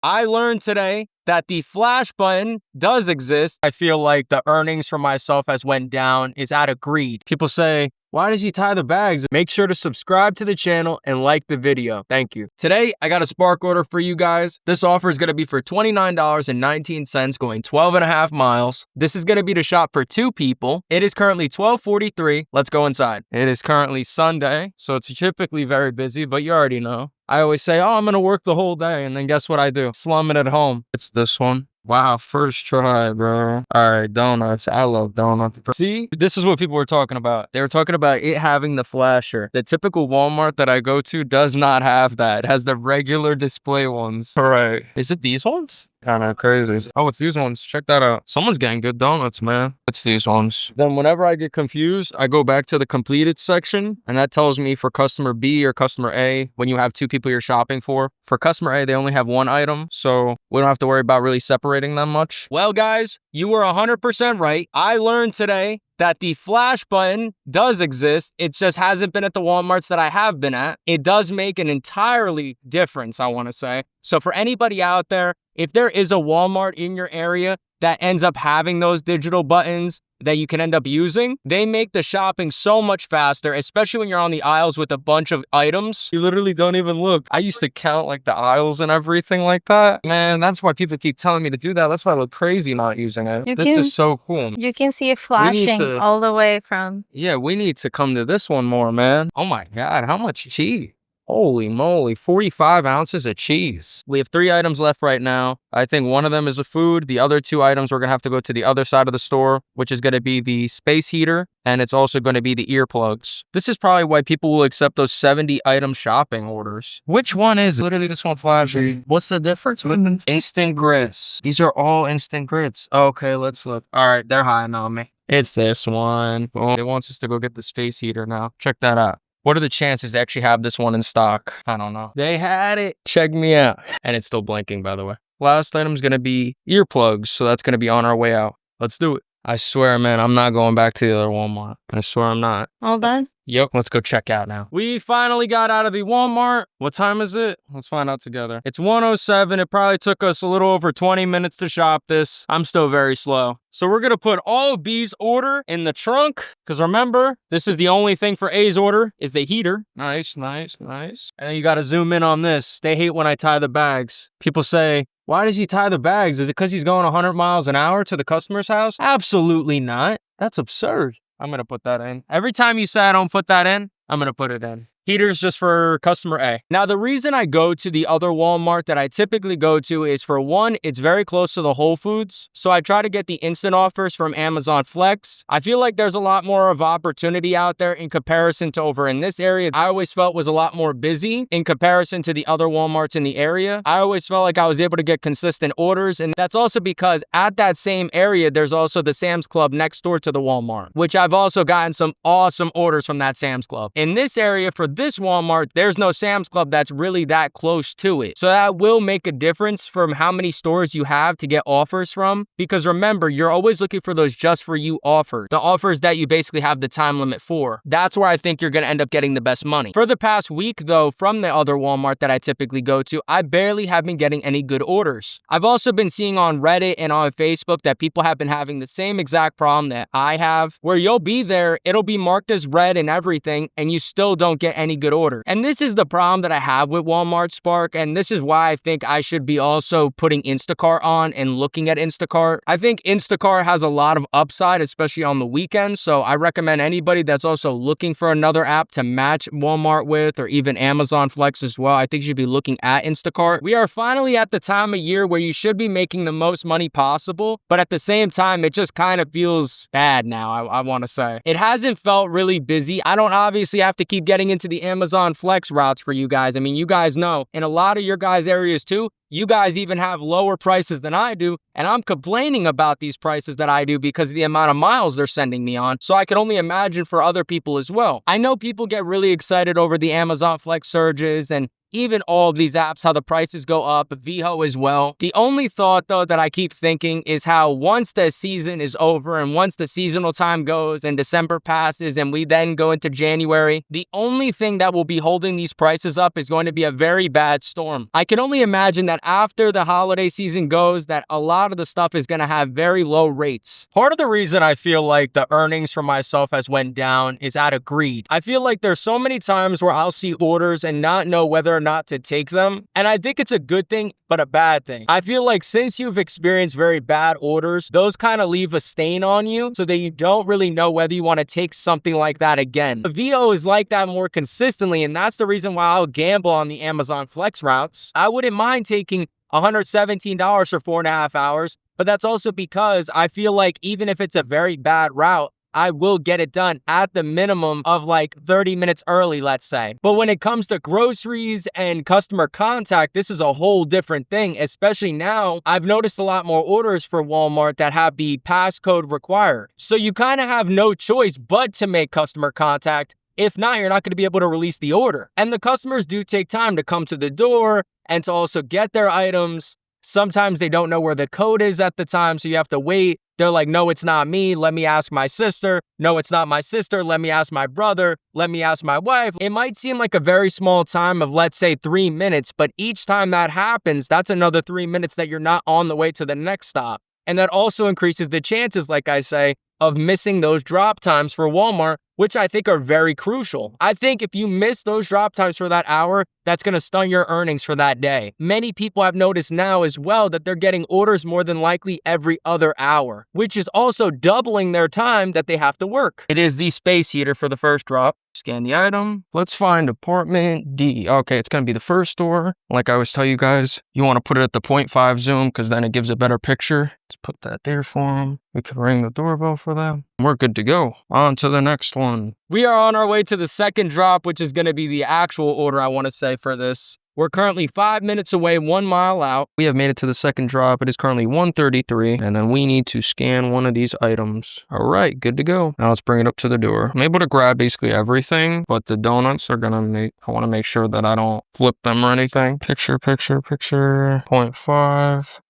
I learned today that the flash button does exist. I feel like the earnings for myself has went down is out of greed. People say, why does he tie the bags? Make sure to subscribe to the channel and like the video. Thank you. Today, I got a Spark order for you guys. This offer is going to be for $29.19 going 12.5 miles. This is going to be to shop for 2 people. It is currently 12:43. Let's go inside. It is currently Sunday, so it's typically very busy, but you already know. I always say, oh, I'm going to work the whole day, and then guess what I do? Slum it at home. It's this one. Wow, first try, bro. All right, donuts. I love donuts. See, this is what people were talking about. They were talking about it having the flasher. The typical Walmart that I go to does not have that. It has the regular display ones. All right. Is it these ones? Kind of crazy. Oh, it's these ones. Check that out. Someone's getting good donuts, man. It's these ones. Then whenever I get confused, I go back to the completed section, and that tells me for customer B or customer A, when you have 2 people you're shopping for. For customer A, they only have 1 item, so we don't have to worry about really separating them much. Well, guys, you were 100% right. I learned today that the flash button does exist. It just hasn't been at the Walmarts that I have been at. It does make an entirely difference, I want to say. So for anybody out there, if there is a Walmart in your area that ends up having those digital buttons that you can end up using, they make the shopping so much faster, especially when you're on the aisles with a bunch of items. You literally don't even look. I used to count like the aisles and everything like that. Man, that's why people keep telling me to do that. That's why I look crazy not using it. This is so cool. You can see it flashing all the way from... Yeah, we need to come to this one more, man. Oh my God, how much cheese? Holy moly, 45 ounces of cheese. We have 3 items left right now. I think one of them is a food. The other 2 items, we're gonna have to go to the other side of the store, which is gonna be the space heater, and it's also gonna be the earplugs. This is probably why people will accept those 70 item shopping orders. Which one is it? Literally this one flashy. What's the difference? Instant grits. These are all instant grits. Okay, let's look. All right, they're high on me. It's this one. Oh, it wants us to go get the space heater now. Check that out. What are the chances they actually have this one in stock? I don't know. They had it. Check me out. And it's still blinking, by the way. Last item is going to be earplugs, so that's going to be on our way out. Let's do it. I swear, man, I'm not going back to the other Walmart. I swear I'm not. All done? Yep, let's go check out now. We finally got out of the Walmart. What time is it? Let's find out together. It's 1:07. It probably took us a little over 20 minutes to shop this. I'm still very slow. So we're going to put all of B's order in the trunk. Because remember, this is the only thing for A's order is the heater. Nice, nice, nice. And then you got to zoom in on this. They hate when I tie the bags. People say, why does he tie the bags? Is it because he's going 100 miles an hour to the customer's house? Absolutely not. That's absurd. I'm going to put that in. Every time you say I don't put that in, I'm going to put it in. Heaters just for customer A. Now, the reason I go to the other Walmart that I typically go to is, for one, it's very close to the Whole Foods. So I try to get the instant offers from Amazon Flex. I feel like there's a lot more of opportunity out there in comparison to over in this area. I always felt was a lot more busy in comparison to the other Walmarts in the area. I always felt like I was able to get consistent orders. And that's also because at that same area, there's also the Sam's Club next door to the Walmart, which I've also gotten some awesome orders from that Sam's Club. In this area, for this Walmart, there's no Sam's Club that's really that close to it. So that will make a difference from how many stores you have to get offers from. Because remember, you're always looking for those just for you offers. The offers that you basically have the time limit for. That's where I think you're going to end up getting the best money. For the past week though, from the other Walmart that I typically go to, I barely have been getting any good orders. I've also been seeing on Reddit and on Facebook that people have been having the same exact problem that I have, where you'll be there, it'll be marked as red and everything, and you still don't get any good order. And this is the problem that I have with Walmart Spark, and this is why I think I should be also putting Instacart on and looking at Instacart. I think Instacart has a lot of upside, especially on the weekends, so I recommend anybody that's also looking for another app to match Walmart with, or even Amazon Flex as well, I think you should be looking at Instacart. We are finally at the time of year where you should be making the most money possible, but at the same time, it just kind of feels bad now, I want to say. It hasn't felt really busy. I don't obviously have to keep getting into the Amazon Flex routes for you guys. I mean, you guys know, in a lot of your guys' areas too, you guys even have lower prices than I do, and I'm complaining about these prices that I do because of the amount of miles they're sending me on, so I can only imagine for other people as well. I know people get really excited over the Amazon Flex surges, and even all of these apps, how the prices go up, VHO as well. The only thought though that I keep thinking is how once the season is over and once the seasonal time goes and December passes and we then go into January, the only thing that will be holding these prices up is going to be a very bad storm. I can only imagine that after the holiday season goes, that a lot of the stuff is going to have very low rates. Part of the reason I feel like the earnings for myself has went down is out of greed. I feel like there's so many times where I'll see orders and not know whether or not to take them. And I think it's a good thing, but a bad thing. I feel like since you've experienced very bad orders, those kind of leave a stain on you so that you don't really know whether you want to take something like that again. The VO is like that more consistently, and that's the reason why I'll gamble on the Amazon Flex routes. I wouldn't mind taking $117 for 4.5 hours, but that's also because I feel like even if it's a very bad route, I will get it done at the minimum of like 30 minutes early, let's say. But when it comes to groceries and customer contact, this is a whole different thing, especially now. I've noticed a lot more orders for Walmart that have the passcode required. So you kind of have no choice but to make customer contact. If not, you're not going to be able to release the order. And the customers do take time to come to the door and to also get their items. Sometimes they don't know where the code is at the time, so you have to wait. They're like, no, it's not me. Let me ask my sister. No, it's not my sister. Let me ask my brother. Let me ask my wife. It might seem like a very small time of, let's say, 3 minutes, but each time that happens, that's another 3 minutes that you're not on the way to the next stop. And that also increases the chances, like I say, of missing those drop times for Walmart, which I think are very crucial. I think if you miss those drop times for that hour, that's going to stun your earnings for that day. Many people have noticed now as well that they're getting orders more than likely every other hour, which is also doubling their time that they have to work. It is the space heater for the first drop. Scan the item. Let's find apartment D. Okay, it's going to be the first store. Like I always tell you guys, you want to put it at the 0.5 zoom because then it gives a better picture. Let's put that there for them. We could ring the doorbell for them. We're good to go. On to the next one. We are on our way to the second drop, which is going to be the actual order, I want to say, for this. We're currently 5 minutes away, 1 mile out. We have made it to the second drop. It is currently 1:33, and then we need to scan one of these items. All right, good to go. Now let's bring it up to the door. I'm able to grab basically everything, but the donuts are gonna I want to make sure that I don't flip them or anything. Picture, 0.5.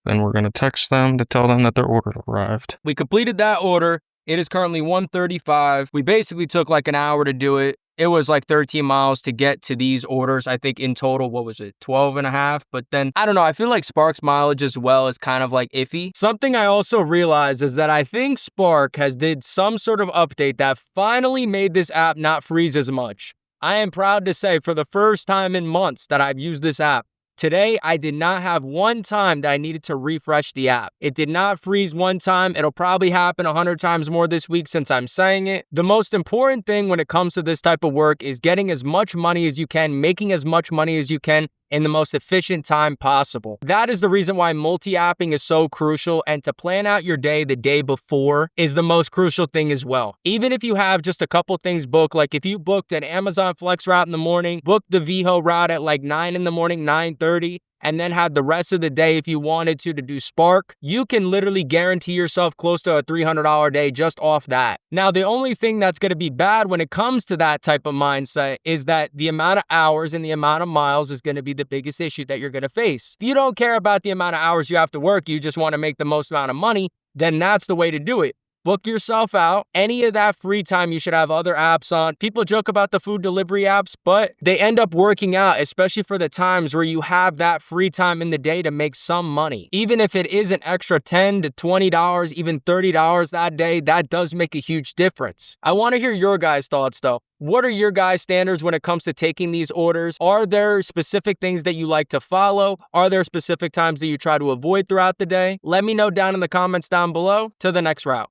Then we're gonna text them to tell them that their order arrived. We completed that order. It is currently 1:35. We basically took like an hour to do it. It was like 13 miles to get to these orders. I think in total, what was it, 12 and a half? But then, I don't know, I feel like Spark's mileage as well is kind of like iffy. Something I also realized is that I think Spark has did some sort of update that finally made this app not freeze as much. I am proud to say for the first time in months that I've used this app, today, I did not have one time that I needed to refresh the app. It did not freeze one time. It'll probably happen 100 times more this week since I'm saying it. The most important thing when it comes to this type of work is getting as much money as you can, making as much money as you can in the most efficient time possible. That is the reason why multi-apping is so crucial, and to plan out your day the day before is the most crucial thing as well. Even if you have just a couple things booked, like if you booked an Amazon Flex route in the morning, book the VHO route at like 9 in the morning, 9:30, and then have the rest of the day if you wanted to do Spark, you can literally guarantee yourself close to a $300 day just off that. Now, the only thing that's going to be bad when it comes to that type of mindset is that the amount of hours and the amount of miles is going to be the biggest issue that you're going to face. If you don't care about the amount of hours you have to work, you just want to make the most amount of money, then that's the way to do it. Book yourself out. Any of that free time, you should have other apps on. People joke about the food delivery apps, but they end up working out, especially for the times where you have that free time in the day to make some money. Even if it is an extra $10 to $20, even $30 that day, that does make a huge difference. I want to hear your guys' thoughts though. What are your guys' standards when it comes to taking these orders? Are there specific things that you like to follow? Are there specific times that you try to avoid throughout the day? Let me know down in the comments down below. To the next route.